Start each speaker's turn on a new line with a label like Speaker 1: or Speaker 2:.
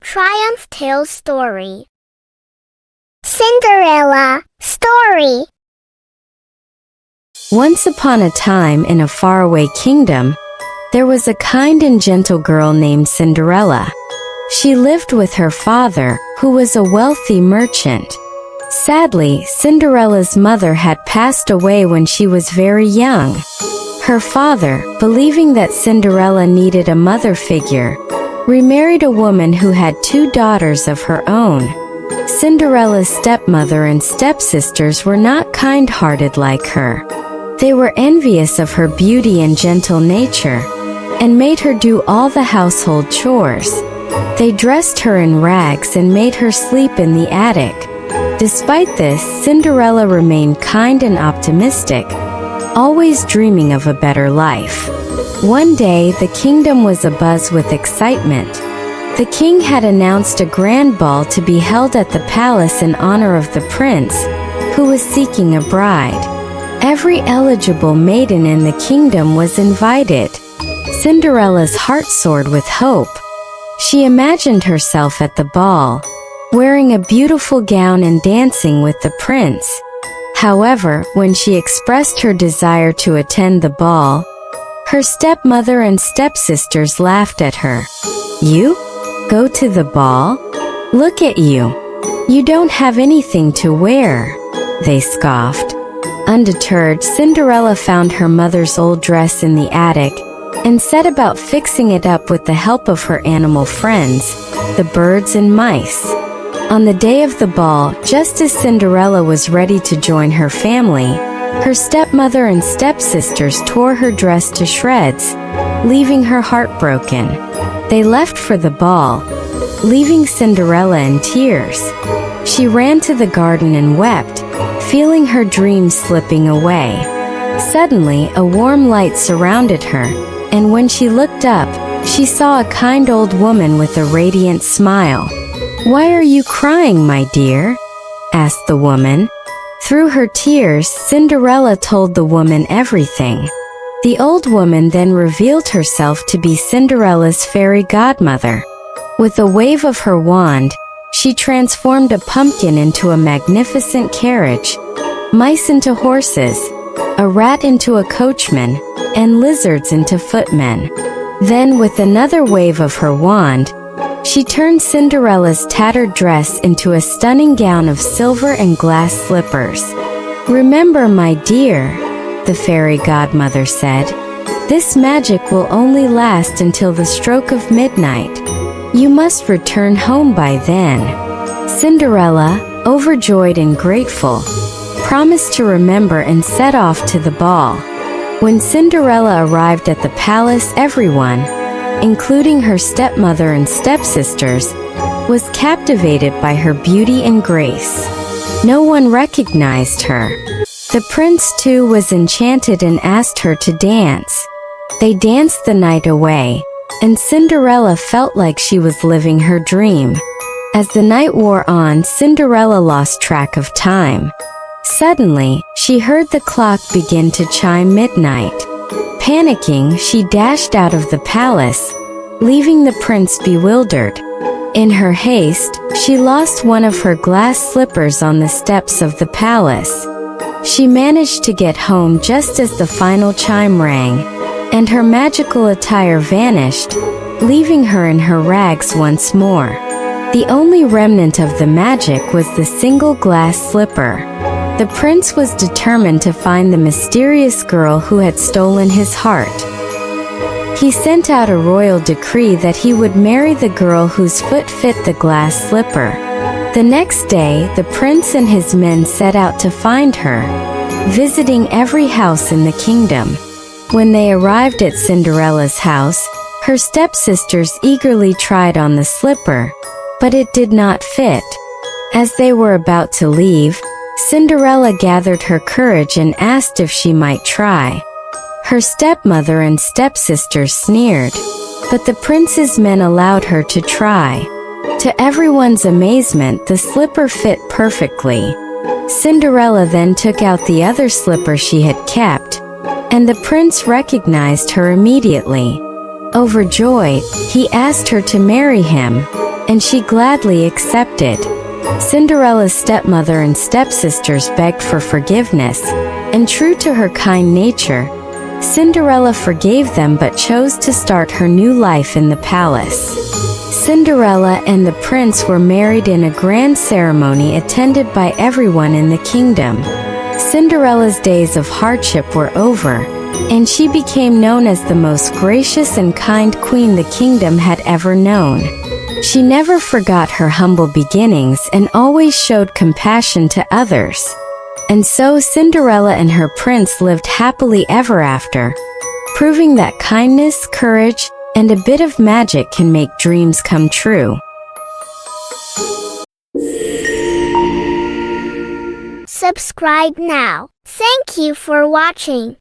Speaker 1: Triumph Tales Story. Cinderella Story.
Speaker 2: Once upon a time in a faraway kingdom, there was a kind and gentle girl named Cinderella. She lived with her father, who was a wealthy merchant. Sadly, Cinderella's mother had passed away when she was very young. Her father, believing that Cinderella needed a mother figure, remarried a woman who had 2 daughters of her own. Cinderella's stepmother and stepsisters were not kind-hearted like her. They were envious of her beauty and gentle nature, and made her do all the household chores. They dressed her in rags and made her sleep in the attic. Despite this, Cinderella remained kind and optimistic, always dreaming of a better life. One day, the kingdom was abuzz with excitement. The king had announced a grand ball to be held at the palace in honor of the prince, who was seeking a bride. Every eligible maiden in the kingdom was invited. Cinderella's heart soared with hope. She imagined herself at the ball, wearing a beautiful gown and dancing with the prince. However, when she expressed her desire to attend the ball, her stepmother and stepsisters laughed at her. "You? Go to the ball? Look at you. You don't have anything to wear," they scoffed. Undeterred, Cinderella found her mother's old dress in the attic and set about fixing it up with the help of her animal friends, the birds and mice. On the day of the ball, just as Cinderella was ready to join her family, her stepmother and stepsisters tore her dress to shreds, leaving her heartbroken. They left for the ball, leaving Cinderella in tears. She ran to the garden and wept, feeling her dreams slipping away. Suddenly, a warm light surrounded her, and when she looked up, she saw a kind old woman with a radiant smile. "Why are you crying, my dear?" asked the woman. Through her tears, Cinderella told the woman everything. The old woman then revealed herself to be Cinderella's fairy godmother. With a wave of her wand, she transformed a pumpkin into a magnificent carriage, mice into horses, a rat into a coachman, and lizards into footmen. Then, with another wave of her wand, she turned Cinderella's tattered dress into a stunning gown of silver and glass slippers. "Remember, my dear," the fairy godmother said, "this magic will only last until the stroke of midnight. You must return home by then." Cinderella, overjoyed and grateful, promised to remember and set off to the ball. When Cinderella arrived at the palace, everyone, including her stepmother and stepsisters, was captivated by her beauty and grace. No one recognized her. The prince too was enchanted and asked her to dance. They danced the night away, and Cinderella felt like she was living her dream. As the night wore on, Cinderella lost track of time. Suddenly, she heard the clock begin to chime midnight. Panicking, she dashed out of the palace, leaving the prince bewildered. In her haste, she lost one of her glass slippers on the steps of the palace. She managed to get home just as the final chime rang, and her magical attire vanished, leaving her in her rags once more. The only remnant of the magic was the single glass slipper. The prince was determined to find the mysterious girl who had stolen his heart. He sent out a royal decree that he would marry the girl whose foot fit the glass slipper. The next day, the prince and his men set out to find her, visiting every house in the kingdom. When they arrived at Cinderella's house, her stepsisters eagerly tried on the slipper, but it did not fit. As they were about to leave, Cinderella gathered her courage and asked if she might try. Her stepmother and stepsisters sneered, but the prince's men allowed her to try. To everyone's amazement, the slipper fit perfectly. Cinderella then took out the other slipper she had kept, and the prince recognized her immediately. Overjoyed, he asked her to marry him, and she gladly accepted. Cinderella's stepmother and stepsisters begged for forgiveness, and true to her kind nature, Cinderella forgave them but chose to start her new life in the palace. Cinderella and the prince were married in a grand ceremony attended by everyone in the kingdom. Cinderella's days of hardship were over, and she became known as the most gracious and kind queen the kingdom had ever known. She never forgot her humble beginnings and always showed compassion to others. And so Cinderella and her prince lived happily ever after, proving that kindness, courage, and a bit of magic can make dreams come true.
Speaker 1: Subscribe now. Thank you for watching.